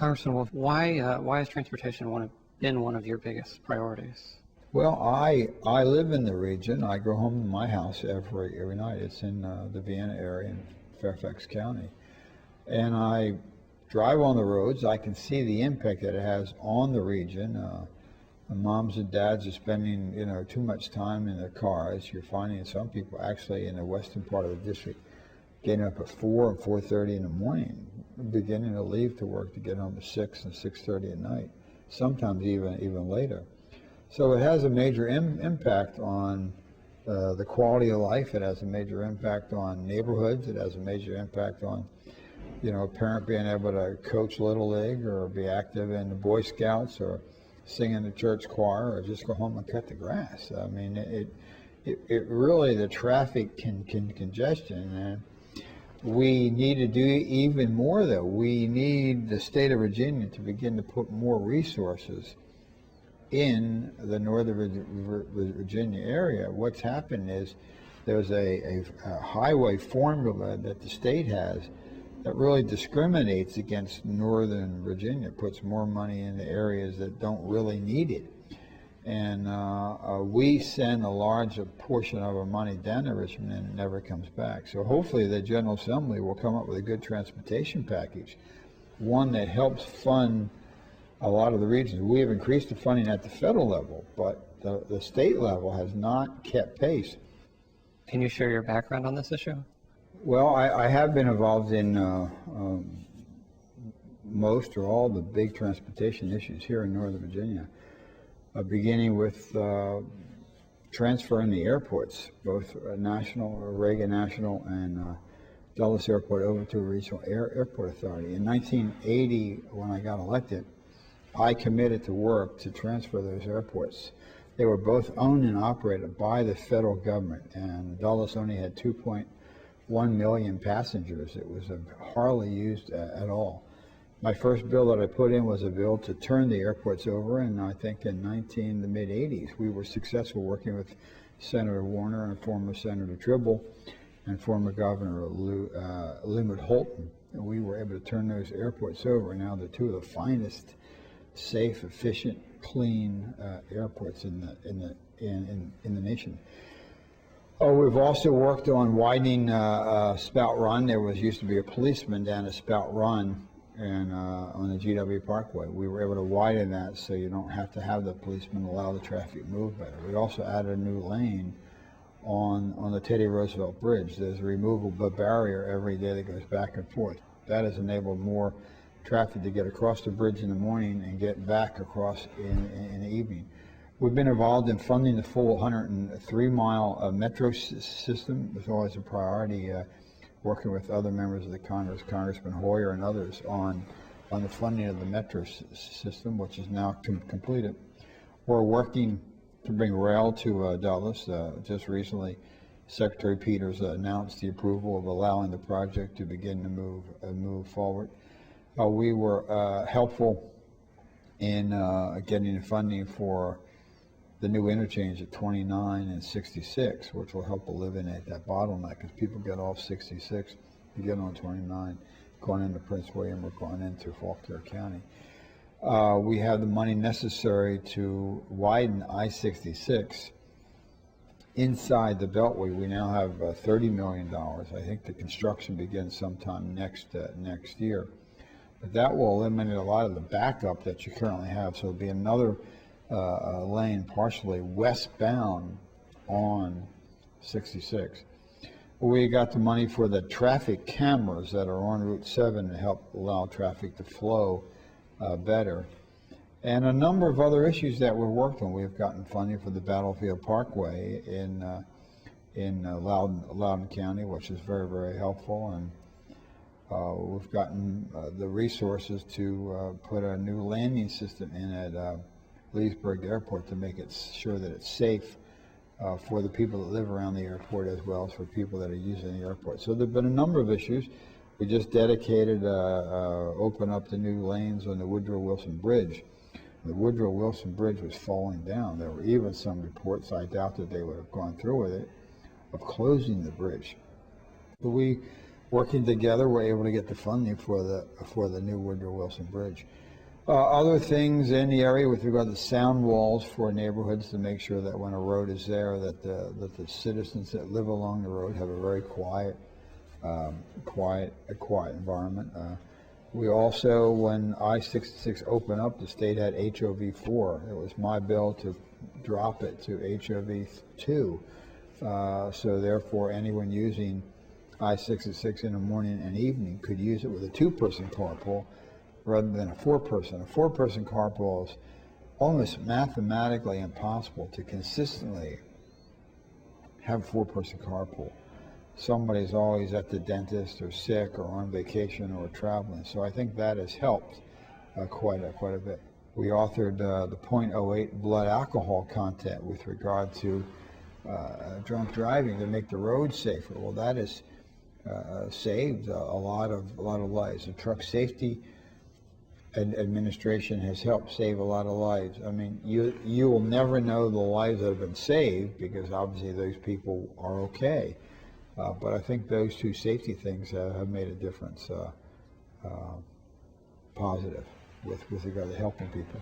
Congressman Wolf, why has transportation been one of your biggest priorities? Well, I live in the region. I go home to my house every night. It's in the Vienna area in Fairfax County. And I drive on the roads. I can see the impact that it has on the region. The moms and dads are spending, too much time in their cars. You're finding some people actually in the western part of the district getting up at 4 and 4:30 in the morning, beginning to leave to work to get home at 6 and 6:30 at night, sometimes even later. So it has a major impact on the quality of life. It has a major impact on neighborhoods. It has a major impact on, a parent being able to coach Little League or be active in the Boy Scouts or sing in the church choir or just go home and cut the grass. I mean, it really, the traffic congestion, and we need to do even more though. We need the state of Virginia to begin to put more resources in the northern Virginia area. What's happened is there's a highway formula that the state has that really discriminates against northern Virginia, puts more money in the areas that don't really need it. And we send a large portion of our money down to Richmond and it never comes back. So hopefully the General Assembly will come up with a good transportation package, one that helps fund a lot of the regions. We have increased the funding at the federal level, but the state level has not kept pace. Can you share your background on this issue? Well, I have been involved in most or all the big transportation issues here in Northern Virginia, beginning with transferring the airports, both Reagan National and Dulles Airport, over to a regional airport authority. In 1980, when I got elected, I committed to work to transfer those airports. They were both owned and operated by the federal government, and Dulles only had 2.1 million passengers. It was hardly used at all. My first bill that I put in was a bill to turn the airports over, and I think in the mid-80s, we were successful working with Senator Warner and former Senator Tribble and former Governor Leonard Holton. And we were able to turn those airports over. Now they're two of the finest, safe, efficient, clean airports in the nation. We've also worked on widening Spout Run. There used to be a policeman down at Spout Run and on the GW Parkway. We were able to widen that so you don't have to have the policeman allow the traffic to move better. We also added a new lane on the Teddy Roosevelt Bridge. There's a removable barrier every day that goes back and forth. That has enabled more traffic to get across the bridge in the morning and get back across in the evening. We've been involved in funding the full 103-mile metro system. It was always a priority, working with other members of the Congress, Congressman Hoyer and others, on the funding of the metro system, which is now completed. We're working to bring rail to Dulles. Just recently, Secretary Peters announced the approval of allowing the project to begin to move forward. We were helpful in getting the funding for the new interchange at 29 and 66, which will help eliminate that bottleneck because people get off 66 to get on 29, going into Prince William or going into Fauquier County. We have the money necessary to widen I-66 inside the Beltway. We now have $30 million. I think the construction begins sometime next year. But that will eliminate a lot of the backup that you currently have. So it'll be another lane partially westbound on 66. We got the money for the traffic cameras that are on Route 7 to help allow traffic to flow better. And a number of other issues that we're working on. We've gotten funding for the Battlefield Parkway in Loudoun County, which is very, very helpful. And we've gotten the resources to put a new landing system in at Leesburg Airport to make it sure that it's safe for the people that live around the airport as well as for people that are using the airport. So there have been a number of issues. We just dedicated, opened up the new lanes on the Woodrow Wilson Bridge. The Woodrow Wilson Bridge was falling down. There were even some reports, I doubt that they would have gone through with it, of closing the bridge. But we working together, we're able to get the funding for the new Woodrow Wilson Bridge. Other things in the area with regard to sound walls for neighborhoods to make sure that when a road is there, that the citizens that live along the road have a very quiet environment. We also, when I-66 opened up, the state had HOV4. It was my bill to drop it to HOV2. So therefore, anyone using I-66 in the morning and evening could use it with a two-person carpool rather than a four-person. A four-person carpool is almost mathematically impossible to consistently have a four-person carpool. Somebody's always at the dentist or sick or on vacation or traveling. So I think that has helped quite a bit. We authored the .08 blood alcohol content with regard to drunk driving to make the roads safer. Well, that has saved a lot of lives. The Truck Safety Administration has helped save a lot of lives. I mean, you will never know the lives that have been saved because obviously those people are okay. But I think those two safety things have made a difference, positive with regard to helping people.